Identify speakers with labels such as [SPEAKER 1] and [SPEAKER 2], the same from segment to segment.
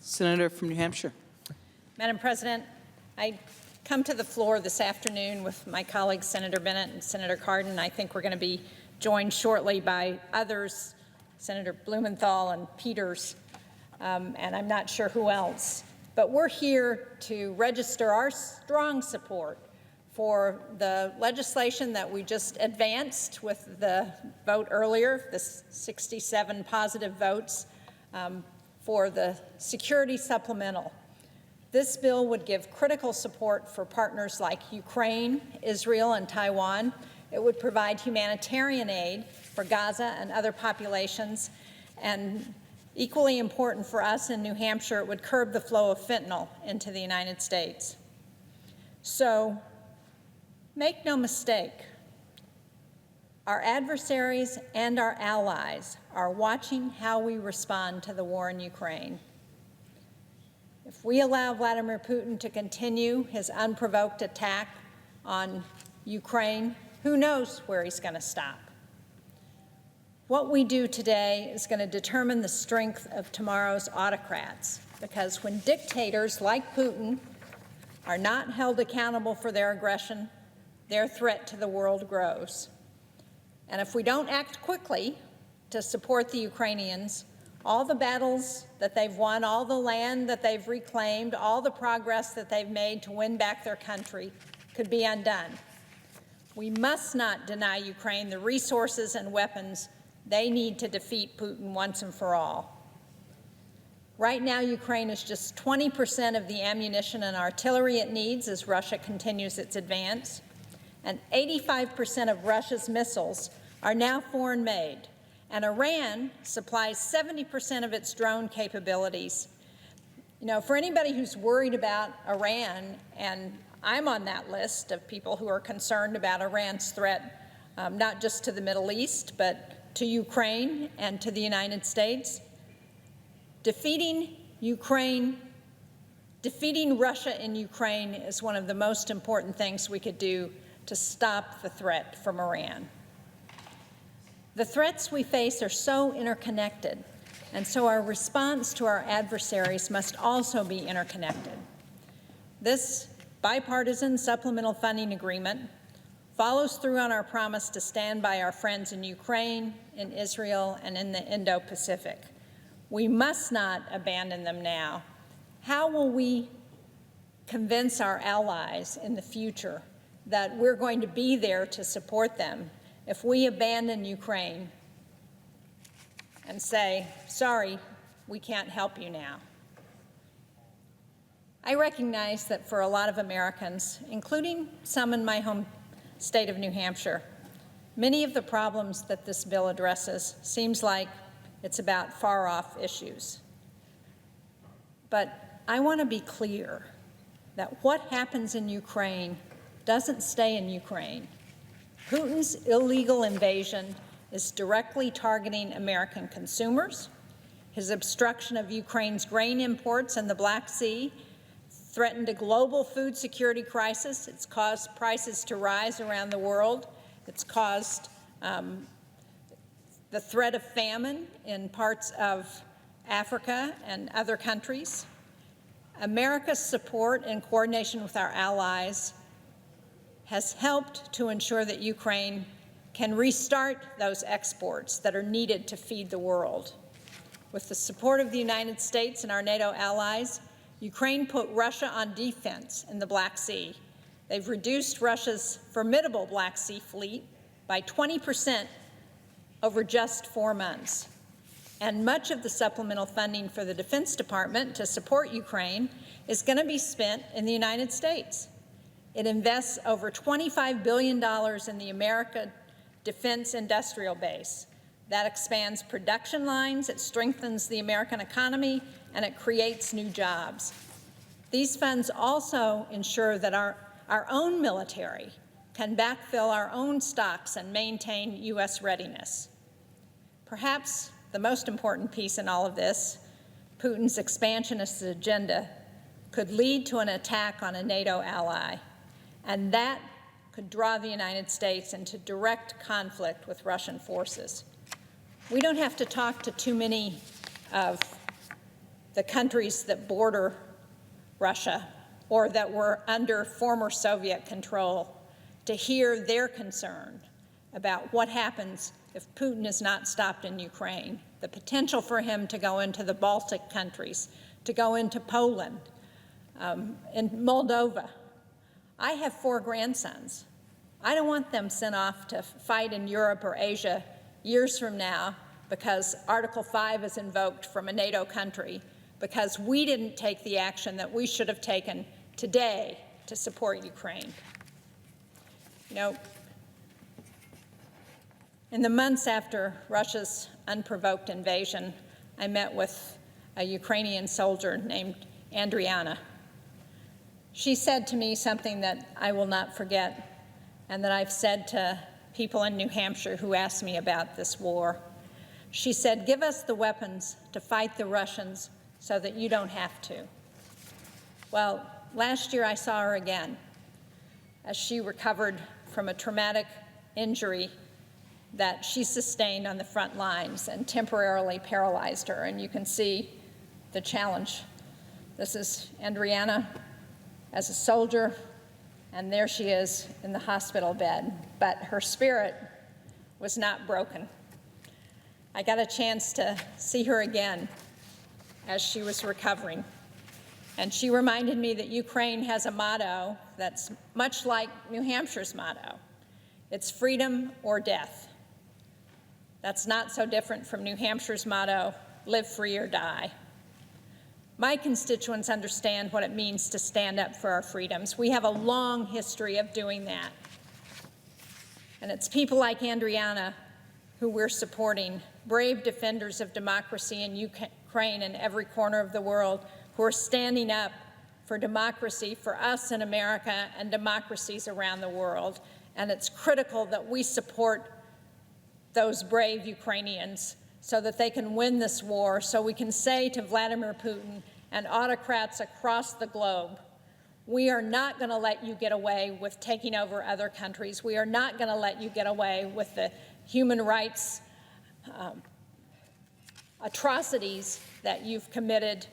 [SPEAKER 1] Senator from New Hampshire.
[SPEAKER 2] Madam President, I come to the floor this afternoon with my colleagues, Senator Bennett and Senator Cardin. I think we're going to be joined shortly by others, Senator Blumenthal and Peters, and I'm not sure who else. But we're here to register our strong support for the legislation that we just advanced with the vote earlier, the 67 positive votes for the security supplemental. This bill would give critical support for partners like Ukraine, Israel, and Taiwan. It would provide humanitarian aid for Gaza and other populations, and equally important for us in New Hampshire, it would curb the flow of fentanyl into the United States. So, make no mistake, our adversaries and our allies are watching how we respond to the war in Ukraine. If we allow Vladimir Putin to continue his unprovoked attack on Ukraine, who knows where he's going to stop? What we do today is going to determine the strength of tomorrow's autocrats, because when dictators like Putin are not held accountable for their aggression, their threat to the world grows. And if we don't act quickly to support the Ukrainians, all the battles that they've won, all the land that they've reclaimed, all the progress that they've made to win back their country could be undone. We must not deny Ukraine the resources and weapons they need to defeat Putin once and for all. Right now, Ukraine is just 20% of the ammunition and artillery it needs as Russia continues its advance, and 85% of Russia's missiles are now foreign-made, and Iran supplies 70% of its drone capabilities. You know, for anybody who's worried about Iran, and I'm on that list of people who are concerned about Iran's threat, not just to the Middle East, but to Ukraine and to the United States, defeating Russia in Ukraine is one of the most important things we could do to stop the threat from Iran. The threats we face are so interconnected, and so our response to our adversaries must also be interconnected. This bipartisan supplemental funding agreement follows through on our promise to stand by our friends in Ukraine, in Israel, and in the Indo-Pacific. We must not abandon them now. How will we convince our allies in the future that we're going to be there to support them if we abandon Ukraine and say, sorry, we can't help you now? I recognize that for a lot of Americans, including some in my home state of New Hampshire, many of the problems that this bill addresses seems like it's about far-off issues. But I want to be clear that what happens in Ukraine doesn't stay in Ukraine. Putin's illegal invasion is directly targeting American consumers. His obstruction of Ukraine's grain imports in the Black Sea threatened a global food security crisis. It's caused prices to rise around the world. It's caused the threat of famine in parts of Africa and other countries. America's support and coordination with our allies has helped to ensure that Ukraine can restart those exports that are needed to feed the world. With the support of the United States and our NATO allies, Ukraine put Russia on defense in the Black Sea. They've reduced Russia's formidable Black Sea fleet by 20% over just 4 months. And much of the supplemental funding for the Defense Department to support Ukraine is going to be spent in the United States. It invests over $25 billion in the American defense industrial base. That expands production lines, it strengthens the American economy, and it creates new jobs. These funds also ensure that our own military can backfill our own stocks and maintain U.S. readiness. Perhaps the most important piece in all of this, Putin's expansionist agenda, could lead to an attack on a NATO ally, and that could draw the United States into direct conflict with Russian forces. We don't have to talk to too many of the countries that border Russia or that were under former Soviet control to hear their concern about what happens if Putin is not stopped in Ukraine, the potential for him to go into the Baltic countries, to go into Poland, in Moldova. I have 4 grandsons. I don't want them sent off to fight in Europe or Asia years from now because Article 5 is invoked from a NATO country, because we didn't take the action that we should have taken today to support Ukraine. You know, in the months after Russia's unprovoked invasion, I met with a Ukrainian soldier named Andriana. She said to me something that I will not forget, and that I've said to people in New Hampshire who asked me about this war. She said, "Give us the weapons to fight the Russians so that you don't have to." Well, last year I saw her again as she recovered from a traumatic injury that she sustained on the front lines and temporarily paralyzed her. And you can see the challenge. This is Andriana as a soldier, and there she is in the hospital bed. But her spirit was not broken. I got a chance to see her again as she was recovering. And she reminded me that Ukraine has a motto that's much like New Hampshire's motto. It's freedom or death. That's not so different from New Hampshire's motto, live free or die. My constituents understand what it means to stand up for our freedoms. We have a long history of doing that. And it's people like Andriana who we're supporting, brave defenders of democracy in Ukraine and every corner of the world, who are standing up for democracy for us in America and democracies around the world. And it's critical that we support those brave Ukrainians so that they can win this war, so we can say to Vladimir Putin and autocrats across the globe, we are not going to let you get away with taking over other countries. We are not going to let you get away with the human rights atrocities that you've committed.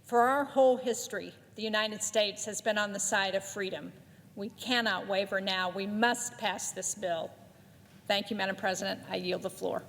[SPEAKER 2] For our whole history, the United States has been on the side of freedom. We cannot waver now. We must pass this bill. Thank you, Madam President. I yield the floor.